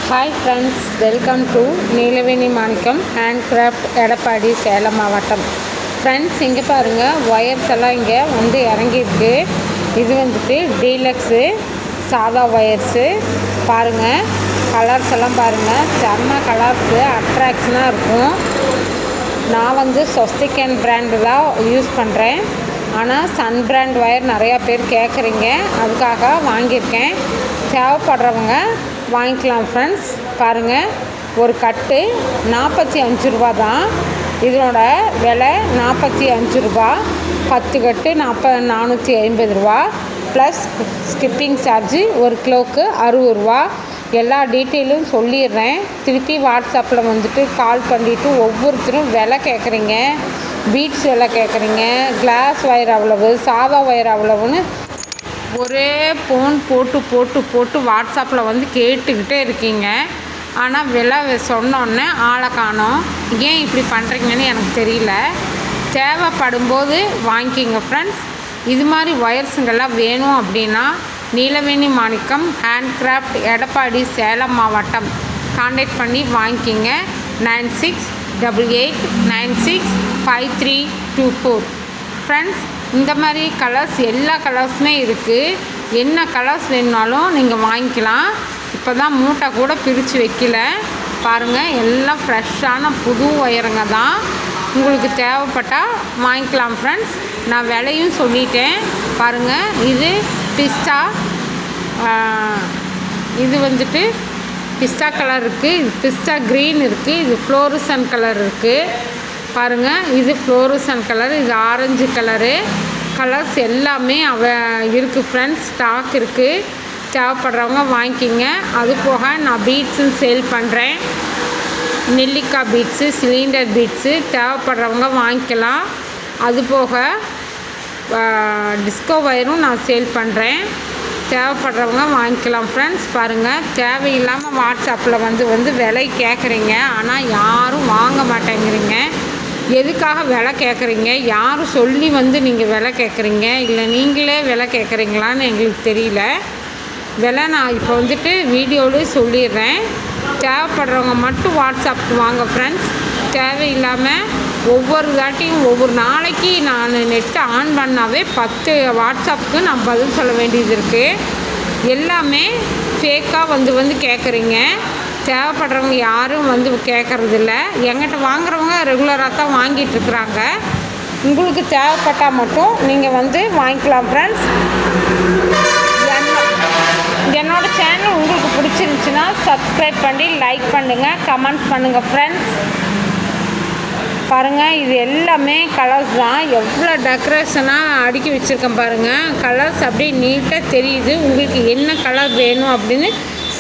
Hi friends, welcome to Neelaveni Manickam handicraft, Edappadi, Salem மாவட்டம். Friends, இங்கே பாருங்கள், ஒயர்ஸ் எல்லாம் இங்கே வந்து இறங்கியிருக்கு. இது வந்துட்டு டீலக்ஸு சாதா ஒயர்ஸு. பாருங்கள், கலர்ஸ் எல்லாம் பாருங்கள், செம்ம கலர்ஸு, அட்ராக்ஷனாக இருக்கும். நான் வந்து ஸ்வஸ்திகன் பிராண்டு தான் யூஸ் பண்ணுறேன். ஆனால் சன் பிராண்ட் ஒயர் நிறையா பேர் கேட்குறீங்க, அதுக்காக வாங்கியிருக்கேன். தேவைப்படுறவங்க வாங்கிக்கலாம் ஃப்ரெண்ட்ஸ். பாருங்கள், ஒரு கட்டு 45 ரூபா தான். இதனோட விலை 45 ரூபா. 10 கட்டு 450 ரூபா ப்ளஸ் ஸ்கிப்பிங் சார்ஜு. ஒரு கிலோவுக்கு 60 ரூபா. எல்லா டீட்டெயிலும் சொல்லிடுறேன். திருப்பி வாட்ஸ்அப்பில் வந்துட்டு கால் பண்ணிவிட்டு ஒவ்வொருத்தரும் விலை கேட்குறீங்க, பீட்ஸ் விலை கேட்குறீங்க, கிளாஸ் ஒயர் அவ்வளவு, சாதா ஒயர் அவ்வளவுன்னு ஒரே ஃபோன் போட்டு வாட்ஸ்அப்பில் வந்து கேட்டுக்கிட்டே இருக்கீங்க. ஆனால் விலை சொன்னோன்னே ஆளை காணோம். ஏன் இப்படி பண்ணுறீங்கன்னு எனக்கு தெரியல. தேவைப்படும்போது வாங்கிக்கிங்க ஃப்ரெண்ட்ஸ். இது மாதிரி ஒயர்ஸுங்கெல்லாம் வேணும் அப்படின்னா நீலவேணி மாணிக்கம் ஹேண்ட்கிராஃப்ட், எடப்பாடி, சேலம் மாவட்டம் கான்டாக்ட் பண்ணி வாங்கிக்கிங்க. 9688965324. ஃப்ரெண்ட்ஸ், இந்த மாதிரி கலர்ஸ் எல்லா கலர்ஸுமே இருக்குது. என்ன கலர்ஸ் வேணுனாலும் நீங்கள் வாங்கிக்கலாம். இப்போ தான் மூட்டை கூட பிரித்து வைக்கல. பாருங்கள், எல்லாம் ஃப்ரெஷ்ஷான புது ஒயருங்க தான். உங்களுக்கு தேவைப்பட்டால் வாங்கிக்கலாம் ஃப்ரெண்ட்ஸ். நான் விலையும் சொல்லிட்டேன். பாருங்கள், இது பிஸ்தா, இது வந்துட்டு பிஸ்தா கலர் இருக்குது, இது பிஸ்தா க்ரீன் இருக்குது, இது ஃப்ளோரசன் கலர் இருக்குது. பாருங்கள், இது ஃப்ளோரசன் கலர், இது ஆரஞ்சு கலரு. கலர்ஸ் எல்லாமே இருக்குது ஃப்ரெண்ட்ஸ். ஸ்டாக் இருக்குது. தேவைப்படுறவங்க வாங்கிக்கிங்க. அது போக நான் பீட்ஸும் சேல் பண்ணுறேன். நெல்லிக்காய் பீட்ஸு, சிலிண்டர் பீட்ஸு தேவைப்படுறவங்க வாங்கிக்கலாம். அது போக டிஸ்கோ ஒயரும் நான் சேல் பண்ணுறேன். தேவைப்படுறவங்க வாங்கிக்கலாம் ஃப்ரெண்ட்ஸ். பாருங்கள், தேவையில்லாமல் வாட்ஸ்அப்பில் வந்து விலை கேட்குறீங்க, ஆனால் யாரும் வாங்க மாட்டேங்கிறீங்க. எதுக்காக விலை கேட்குறீங்க? யாரும் சொல்லி நீங்கள் விலை கேட்குறீங்க, இல்லை நீங்களே விலை கேட்குறீங்களான்னு எங்களுக்கு தெரியல. விலை நான் இப்போ வந்துட்டு வீடியோவிலே சொல்லிடுறேன். தேவைப்படுறவங்க மட்டும் வாட்ஸ்அப்புக்கு வாங்க ஃப்ரெண்ட்ஸ். தேவையில்லாமல் ஒவ்வொரு தாட்டியும் ஒவ்வொரு நாளைக்கு நான் நெட்டை ஆன் பண்ணாவே 10 வாட்ஸ்அப்புக்கு நான் பதில் சொல்ல வேண்டியது இருக்குது. எல்லாமே ஃபேக்காக வந்து கேட்குறீங்க. தேவைப்படுறவங்க யாரும் கேட்குறதில்ல. என்கிட்ட வாங்குறவங்க ரெகுலராக தான் வாங்கிட்டுருக்குறாங்க. உங்களுக்கு தேவைப்பட்டால் மட்டும் நீங்கள் வாங்கிக்கலாம் ஃப்ரெண்ட்ஸ். என்னோடய சேனல் உங்களுக்கு பிடிச்சிருந்துச்சின்னா சப்ஸ்கிரைப் பண்ணி லைக் பண்ணுங்கள், கமெண்ட் பண்ணுங்கள் ஃப்ரெண்ட்ஸ். பாருங்கள், இது எல்லாமே கலர்ஸ் தான். எவ்வளோ டெக்கரேஷனாக அடுக்கி வச்சுருக்கேன் பாருங்கள். கலர்ஸ் அப்படியே நீட்டாக தெரியுது. உங்களுக்கு என்ன கலர் வேணும் அப்படின்னு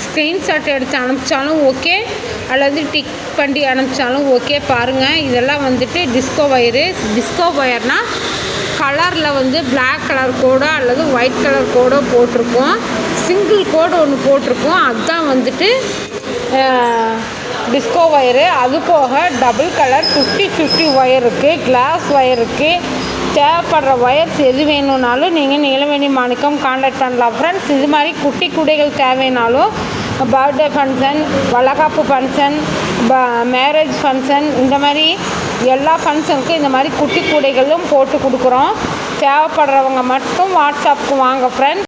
ஸ்க்ரீன்ஷாட் எடுத்து அனுப்பிச்சாலும் ஓகே, அல்லது டிக் பண்ணி அனுப்பிச்சாலும் ஓகே. பாருங்கள், இதெல்லாம் டிஸ்கோ ஒயரு. டிஸ்கோ ஒயர்னால் கலரில் பிளாக் கலர் கோடோ அல்லது ஒயிட் கலர் கோடோ போட்டிருக்கோம். சிங்கிள் கோடு ஒன்று போட்டிருக்கோம். அதுதான் டிஸ்கோ ஒயரு. அது போக டபுள் கலர் 50-50 ஒயர் இருக்குது, கிளாஸ் ஒயர் இருக்குது. தேவைப்படுற ஒயர்ஸ் எது வேணும்னாலும் நீங்கள் நீலவேணி மாணிக்கம் கான்டாக்ட் பண்ணலாம் ஃப்ரெண்ட்ஸ். இது மாதிரி குட்டி குடைகள் தேவைனாலும் பர்த்டே ஃபங்க்ஷன், வளகாப்பு ஃபங்க்ஷன், மேரேஜ் ஃபங்க்ஷன், இந்த மாதிரி எல்லா ஃபங்க்ஷனுக்கும் இந்த மாதிரி குட்டி கூடைகளும் போட்டு கொடுக்குறோம். தேவைப்படுறவங்க மட்டும் வாட்ஸ்அப்புக்கு வாங்க ஃப்ரெண்ட்ஸ்.